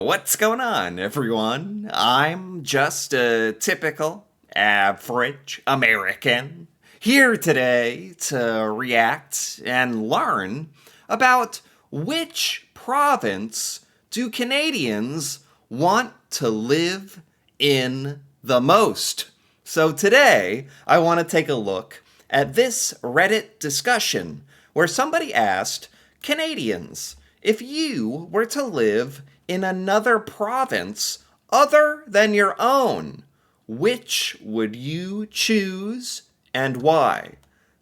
What's going on, everyone? I'm just a typical, average American here today to react and learn about which province do Canadians want to live in the most. So today, I want to take a look at this Reddit discussion where somebody asked Canadians, if you were to live in another province other than your own, which would you choose and why?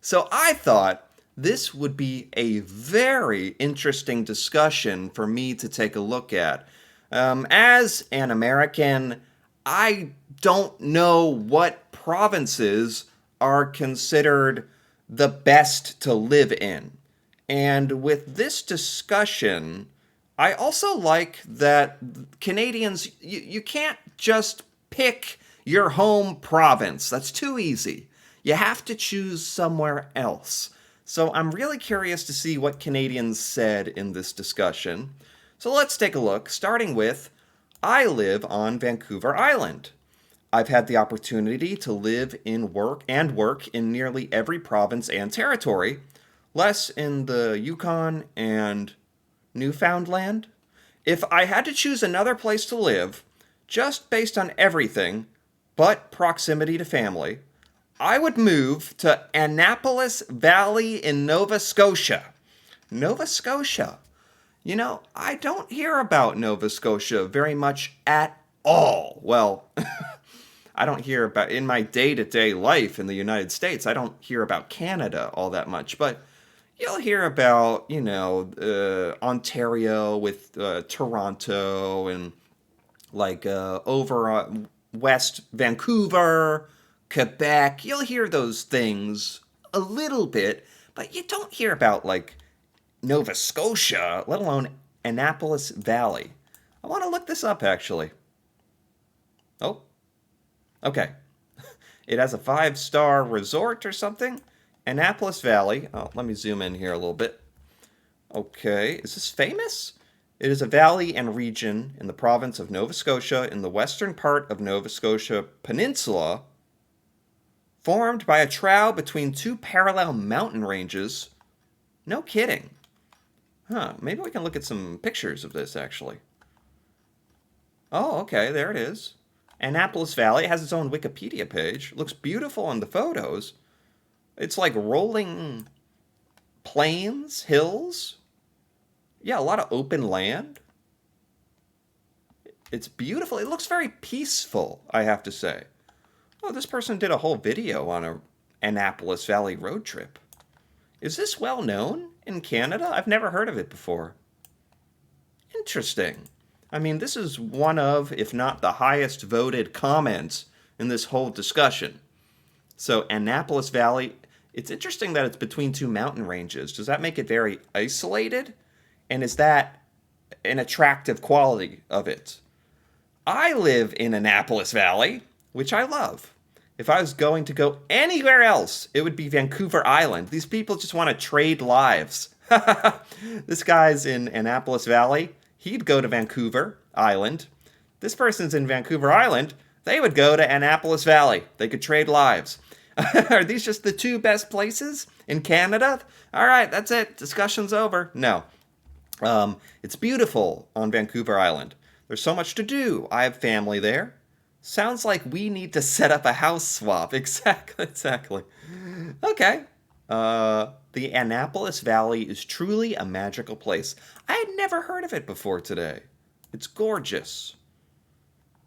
So I thought this would be a very interesting discussion for me to take a look at. As an American, I don't know what provinces are considered the best to live in. And with this discussion, I also like that Canadians, you can't just pick your home province. That's too easy. You have to choose somewhere else. So I'm really curious to see what Canadians said in this discussion. So let's take a look, starting with I live on Vancouver Island. I've had the opportunity to live in work in nearly every province and territory, less in the Yukon and Newfoundland. If I had to choose another place to live, just based on everything but proximity to family, I would move to Annapolis Valley in Nova Scotia. Nova Scotia. I don't hear about Nova Scotia very much at all. Well, I don't hear about in my day-to-day life in the United States. I don't hear about Canada all that much, but you'll hear about Ontario with Toronto and like over West Vancouver, Quebec. You'll hear those things a little bit, but you don't hear about like Nova Scotia, let alone Annapolis Valley. I want to look this up actually. Oh, okay. It has a 5-star resort or something. Annapolis Valley. Oh, let me zoom in here a little bit. Okay, is this famous? It is a valley and region in the province of Nova Scotia in the western part of Nova Scotia Peninsula, formed by a trough between two parallel mountain ranges. No kidding. Huh, maybe we can look at some pictures of this actually. Oh, okay, there it is. Annapolis Valley has its own Wikipedia page. It looks beautiful on the photos. It's like rolling plains, hills. Yeah, a lot of open land. It's beautiful. It looks very peaceful, I have to say. Oh, this person did a whole video on a Annapolis Valley road trip. Is this well known in Canada? I've never heard of it before. Interesting. I mean, this is one of, if not the highest voted comments in this whole discussion. So, Annapolis Valley, it's interesting that it's between two mountain ranges. Does that make it very isolated? And is that an attractive quality of it? I live in Annapolis Valley, which I love. If I was going to go anywhere else, it would be Vancouver Island. These people just want to trade lives. This guy's in Annapolis Valley. He'd go to Vancouver Island. This person's in Vancouver Island. They would go to Annapolis Valley. They could trade lives. Are these just the two best places in Canada? All right, that's it. Discussion's over. No. It's beautiful on Vancouver Island. There's so much to do. I have family there. Sounds like we need to set up a house swap. Exactly. Okay. The Annapolis Valley is truly a magical place. I had never heard of it before today. It's gorgeous.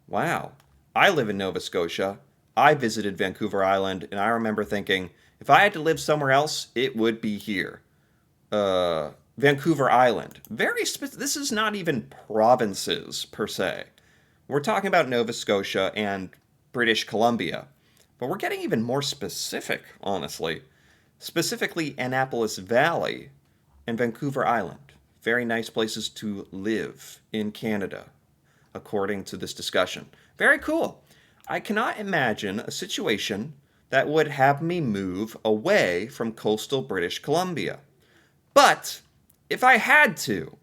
Wow. I live in Nova Scotia. I visited Vancouver Island, and I remember thinking, if I had to live somewhere else, it would be here. Vancouver Island. This is not even provinces, per se. We're talking about Nova Scotia and British Columbia. But we're getting even more specific, honestly. Specifically, Annapolis Valley and Vancouver Island. Very nice places to live in Canada, according to this discussion. Very cool. I cannot imagine a situation that would have me move away from coastal British Columbia. But if I had to,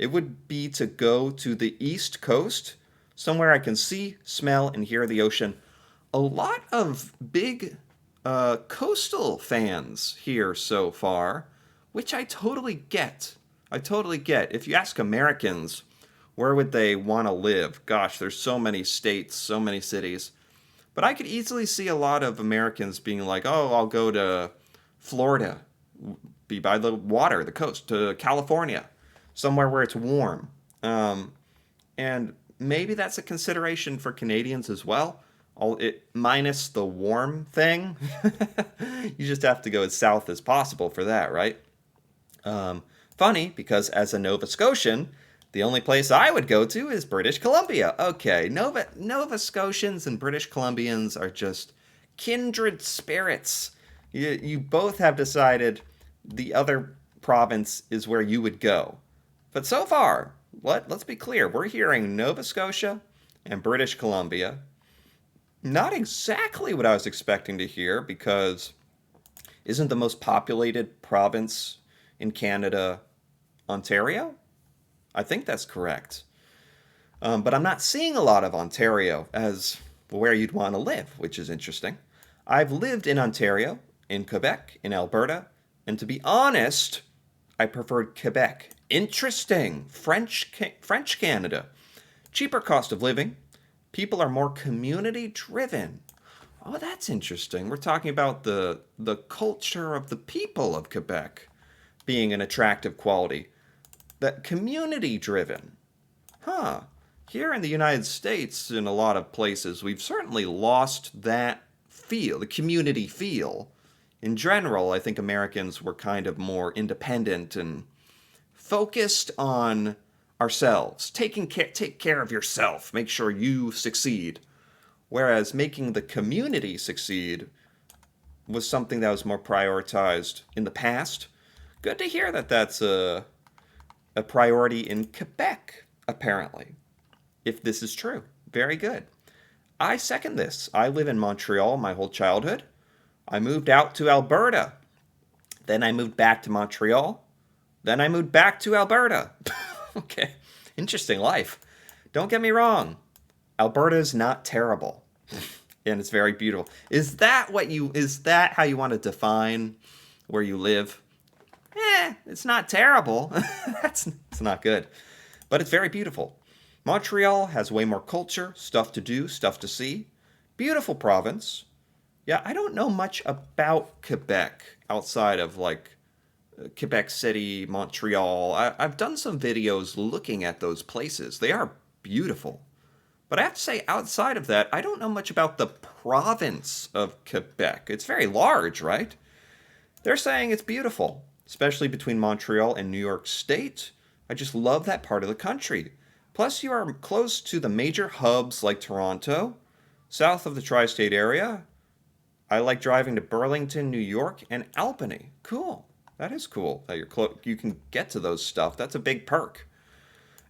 It would be to go to the East Coast, somewhere I can see, smell, and hear the ocean. A lot of big coastal fans here so far, which I totally get. I totally get. If you ask Americans where would they want to live, gosh, there's so many states, so many cities. But I could easily see a lot of Americans being like, oh, I'll go to Florida, be by the water, the coast, to California, somewhere where it's warm. And maybe that's a consideration for Canadians as well. All it minus the warm thing. You just have to go as south as possible for that, right? Funny because as a Nova Scotian, the only place I would go to is British Columbia. Okay, Nova Scotians and British Columbians are just kindred spirits. You both have decided the other province is where you would go. But so far, let's be clear, we're hearing Nova Scotia and British Columbia. Not exactly what I was expecting to hear because isn't the most populated province in Canada Ontario? I think that's correct. But I'm not seeing a lot of Ontario as where you'd want to live, which is interesting. I've lived in Ontario, in Quebec, in Alberta, and to be honest, I preferred Quebec. Interesting. French Canada. Cheaper cost of living. People are more community driven. Oh, that's interesting. We're talking about the culture of the people of Quebec being an attractive quality. That community driven. Huh. Here in the United States, in a lot of places, we've certainly lost that feel, the community feel. In general, I think Americans were kind of more independent and focused on ourselves. Take care of yourself. Make sure you succeed. Whereas making the community succeed was something that was more prioritized in the past. Good to hear that that's a priority in Quebec, apparently. If this is true. Very good. I second this. I live in Montreal my whole childhood. I moved out to Alberta. Then I moved back to Montreal. Then I moved back to Alberta. Okay. Interesting life. Don't get me wrong. Alberta is not terrible. And it's very beautiful. Is that how you want to define where you live? It's not terrible. It's not good. But it's very beautiful. Montreal has way more culture, stuff to do, stuff to see. Beautiful province. Yeah, I don't know much about Quebec outside of like Quebec City, Montreal. I've done some videos looking at those places. They are beautiful. But I have to say, outside of that, I don't know much about the province of Quebec. It's very large, right? They're saying it's beautiful, especially between Montreal and New York State. I just love that part of the country. Plus, you are close to the major hubs like Toronto, south of the tri-state area. I like driving to Burlington, New York, and Albany. Cool. That is cool that you can get to those stuff. That's a big perk.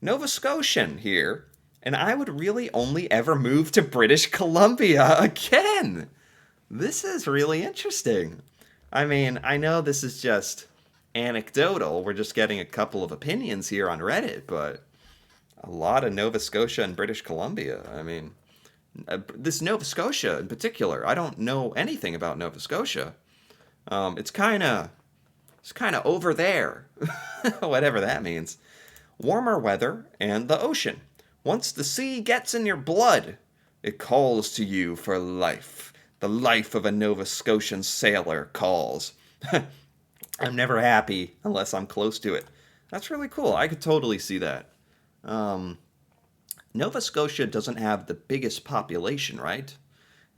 Nova Scotian here, and I would really only ever move to British Columbia again. This is really interesting. I mean, I know this is just anecdotal. We're just getting a couple of opinions here on Reddit, but a lot of Nova Scotia and British Columbia. I mean, this Nova Scotia in particular, I don't know anything about Nova Scotia. It's kind of over there, whatever that means. Warmer weather and the ocean. Once the sea gets in your blood, it calls to you for life. The life of a Nova Scotian sailor calls. I'm never happy unless I'm close to it. That's really cool. I could totally see that. Nova Scotia doesn't have the biggest population, right?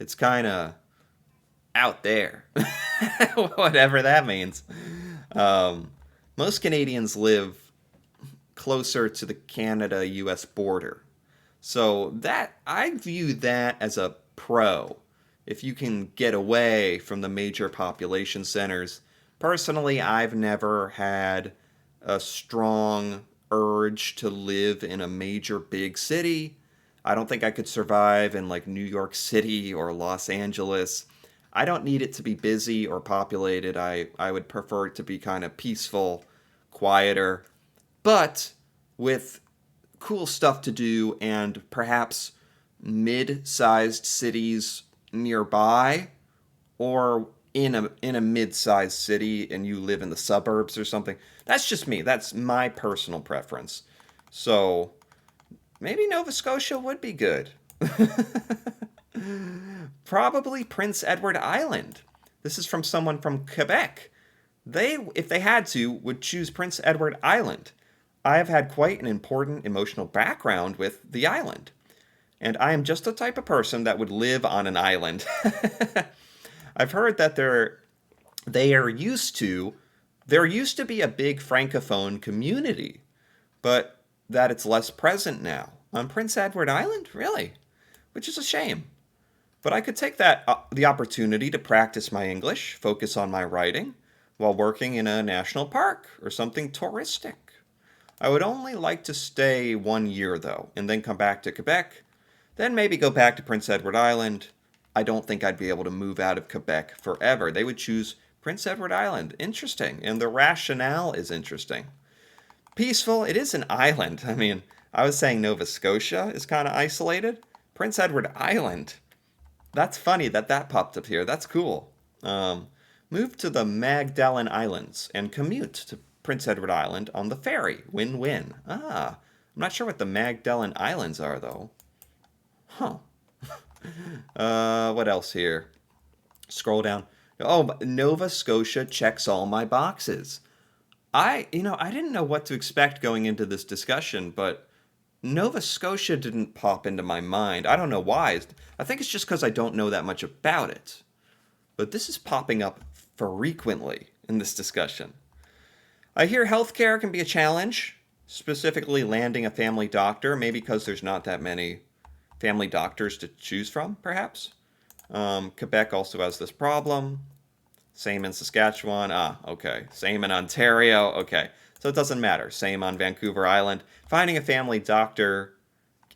It's kind of out there. Whatever that means. Most Canadians live closer to the Canada-US border. So that I view that as a pro. If you can get away from the major population centers. Personally, I've never had a strong urge to live in a major big city. I don't think I could survive in like New York City or Los Angeles. I don't need it to be busy or populated. I would prefer it to be kind of peaceful, quieter. But with cool stuff to do and perhaps mid-sized cities nearby, or in a mid-sized city and you live in the suburbs or something. That's just me. That's my personal preference. So maybe Nova Scotia would be good. Probably Prince Edward Island. This is from someone from Quebec. They, if they had to, would choose Prince Edward Island. I have had quite an important emotional background with the island, and I am just the type of person that would live on an island. I've heard that they are used to there used to be a big francophone community, but that it's less present now. On Prince Edward Island, really? Which is a shame. But I could take that the opportunity to practice my English, focus on my writing, while working in a national park or something touristic. I would only like to stay 1 year though, and then come back to Quebec, then maybe go back to Prince Edward Island. I don't think I'd be able to move out of Quebec forever. They would choose Prince Edward Island. Interesting. And the rationale is interesting. Peaceful, it is an island. I mean, I was saying Nova Scotia is kind of isolated. Prince Edward Island. That's funny that that popped up here. That's cool. Move to the Magdalen Islands and commute to Prince Edward Island on the ferry. Win-win. Ah, I'm not sure what the Magdalen Islands are, though. Huh. What else here? Scroll down. Oh, Nova Scotia checks all my boxes. I didn't know what to expect going into this discussion, but Nova Scotia didn't pop into my mind. I don't know why. I think it's just because I don't know that much about it. But this is popping up frequently in this discussion. I hear healthcare can be a challenge, specifically landing a family doctor, maybe because there's not that many family doctors to choose from, perhaps. Quebec also has this problem. Same in Saskatchewan. Ah, okay. Same in Ontario. Okay. So it doesn't matter. Same on Vancouver Island. Finding a family doctor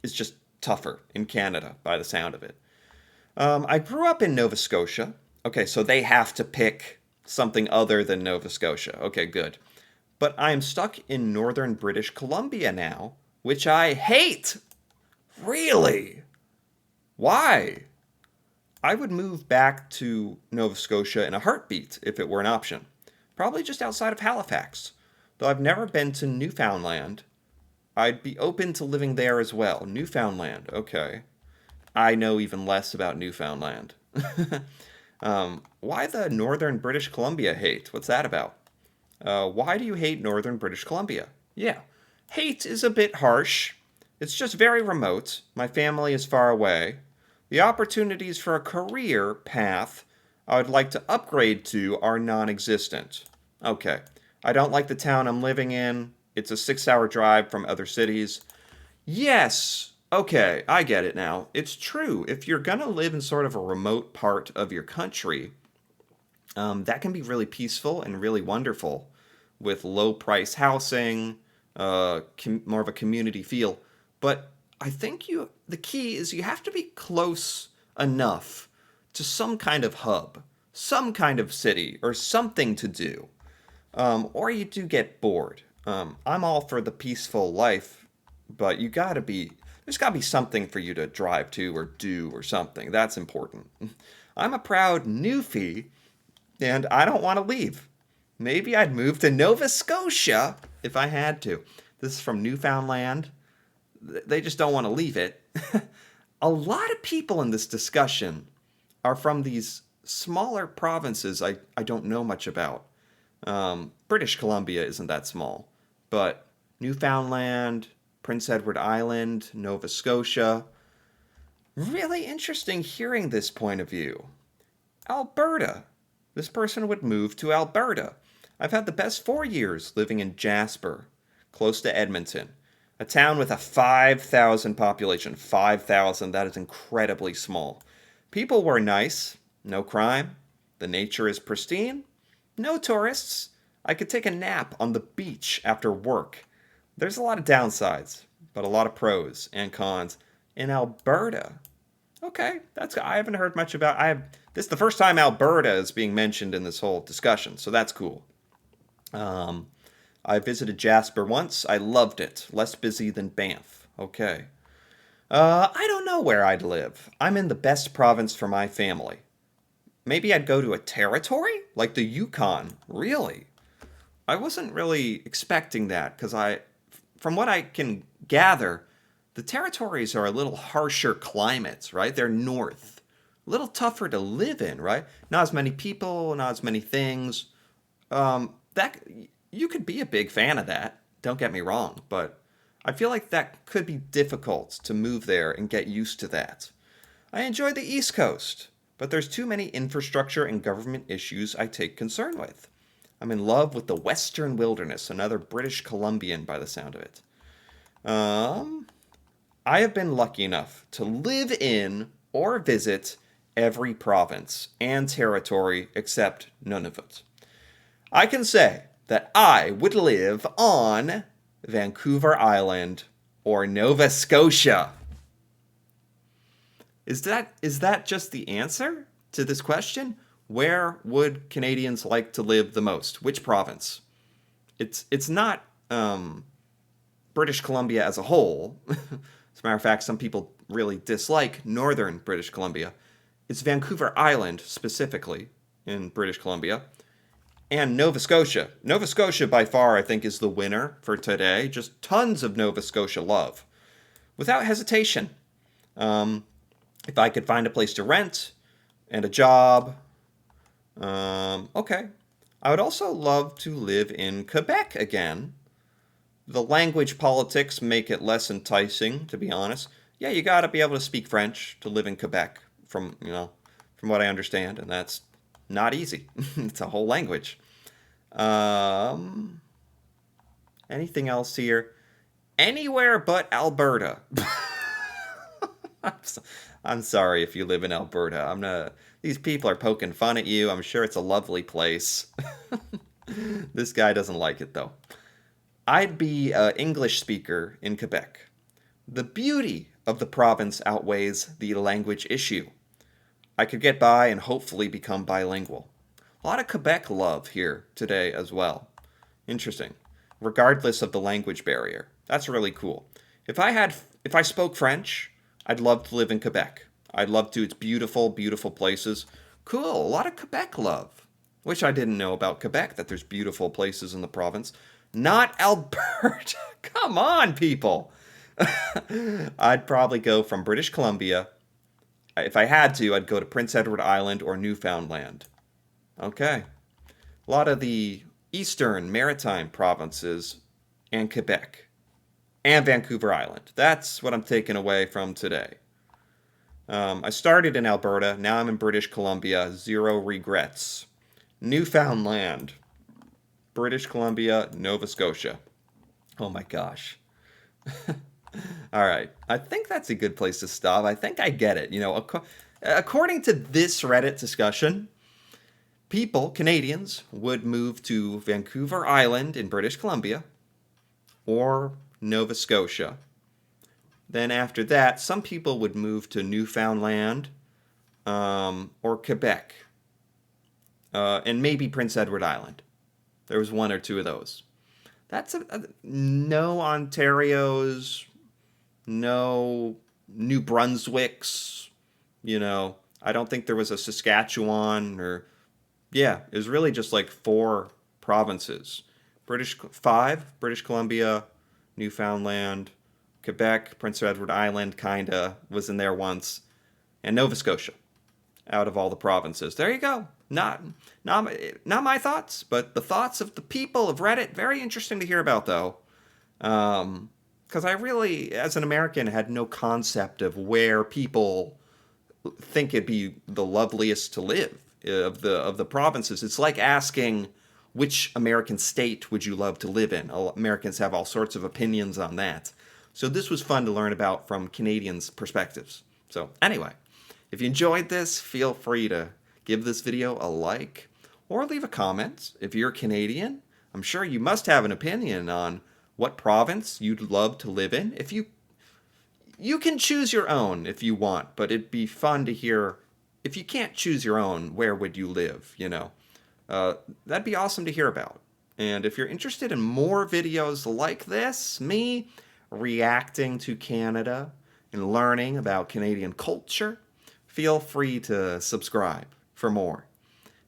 is just tougher in Canada by the sound of it. I grew up in Nova Scotia. Okay, so they have to pick something other than Nova Scotia. Okay, good. But I am stuck in northern British Columbia now, which I hate. Really? Why? I would move back to Nova Scotia in a heartbeat if it were an option. Probably just outside of Halifax. Though I've never been to Newfoundland, I'd be open to living there as well. Newfoundland, okay. I know even less about Newfoundland. Why the Northern British Columbia hate? What's that about? Why do you hate Northern British Columbia? Yeah, hate is a bit harsh. It's just very remote. My family is far away. The opportunities for a career path I would like to upgrade to are non existent. Okay, I don't like the town I'm living in. It's a 6 hour drive from other cities. Yes, okay, I get it now. It's true. If you're going to live in sort of a remote part of your country, that can be really peaceful and really wonderful with low price housing, more of a community feel. But I think the key is you have to be close enough to some kind of hub, some kind of city, or something to do. Or you do get bored. I'm all for the peaceful life, but there's gotta be something for you to drive to or do or something. That's important. I'm a proud newfie, and I don't want to leave. Maybe I'd move to Nova Scotia if I had to. This is from Newfoundland. They just don't want to leave it. A lot of people in this discussion are from these smaller provinces I don't know much about. British Columbia isn't that small, but Newfoundland, Prince Edward Island, Nova Scotia. Really interesting hearing this point of view. Alberta. This person would move to Alberta. I've had the best 4 years living in Jasper, close to Edmonton, a town with a 5,000 population. 5,000, that is incredibly small. People were nice, no crime, the nature is pristine, no tourists. I could take a nap on the beach after work. There's a lot of downsides, but a lot of pros and cons in Alberta. Okay, I haven't heard much about. This is the first time Alberta is being mentioned in this whole discussion, so that's cool. I visited Jasper once. I loved it. Less busy than Banff. Okay. I don't know where I'd live. I'm in the best province for my family. Maybe I'd go to a territory? Like the Yukon. Really? I wasn't really expecting that because from what I can gather, the territories are a little harsher climates, right? They're north. A little tougher to live in, right? Not as many people, not as many things. That you could be a big fan of that. Don't get me wrong, but I feel like that could be difficult to move there and get used to that. I enjoy the East Coast, but there's too many infrastructure and government issues I take concern with. I'm in love with the Western Wilderness, another British Columbian by the sound of it. Um, I have been lucky enough to live in or visit every province and territory except Nunavut. I can say that I would live on Vancouver Island or Nova Scotia. Is that just the answer to this question? Where would Canadians like to live the most? Which province? It's not British Columbia as a whole. As a matter of fact, some people really dislike northern British Columbia. It's Vancouver Island specifically in British Columbia and Nova Scotia. Nova Scotia by far I think is the winner for today. Just tons of Nova Scotia love. Without hesitation. Um, if I could find a place to rent and a job, okay. I would also love to live in Quebec again. The language politics make it less enticing, to be honest. Yeah, you got to be able to speak French to live in Quebec, from what I understand, and that's not easy. It's a whole language. Um, Anything else here? Anywhere but Alberta. I'm, so, I'm sorry if you live in Alberta. I'm not. These people are poking fun at you. I'm sure it's a lovely place. This guy doesn't like it though. I'd be an English speaker in Quebec. The beauty of the province outweighs the language issue. I could get by and hopefully become bilingual. A lot of Quebec love here today as well. Interesting. Regardless of the language barrier. That's really cool. If I spoke French, I'd love to live in Quebec. I'd love to. It's beautiful, beautiful places. Cool. A lot of Quebec love. Which I didn't know about Quebec, that there's beautiful places in the province. Not Alberta. Come on, people. I'd probably go from British Columbia. If I had to, I'd go to Prince Edward Island or Newfoundland. Okay. A lot of the eastern maritime provinces and Quebec and Vancouver Island. That's what I'm taking away from today. I started in Alberta. Now I'm in British Columbia. Zero regrets. Newfoundland, British Columbia, Nova Scotia. Oh my gosh. All right. I think that's a good place to stop. I think I get it. According to this Reddit discussion, people, Canadians, would move to Vancouver Island in British Columbia or Nova Scotia. Then after that, some people would move to Newfoundland or Quebec and maybe Prince Edward Island. There was one or two of those. No Ontarios, no New Brunswicks. I don't think there was a Saskatchewan or yeah. It was really just like four provinces. British Columbia, Newfoundland, Quebec, Prince Edward Island kinda was in there once, and Nova Scotia out of all the provinces. There you go. Not my thoughts, but the thoughts of the people of Reddit. Very interesting to hear about, though. Because I really, as an American, had no concept of where people think it'd be the loveliest to live of the provinces. It's like asking which American state would you love to live in. Americans have all sorts of opinions on that. So this was fun to learn about from Canadians' perspectives. So anyway, if you enjoyed this, feel free to give this video a like or leave a comment. If you're Canadian, I'm sure you must have an opinion on what province you'd love to live in. If you can choose your own if you want, but it'd be fun to hear if you can't choose your own, where would you live, That'd be awesome to hear about. And if you're interested in more videos like this, me reacting to Canada and learning about Canadian culture, feel free to subscribe for more.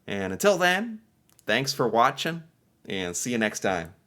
And until then, thanks for watching, and see you next time.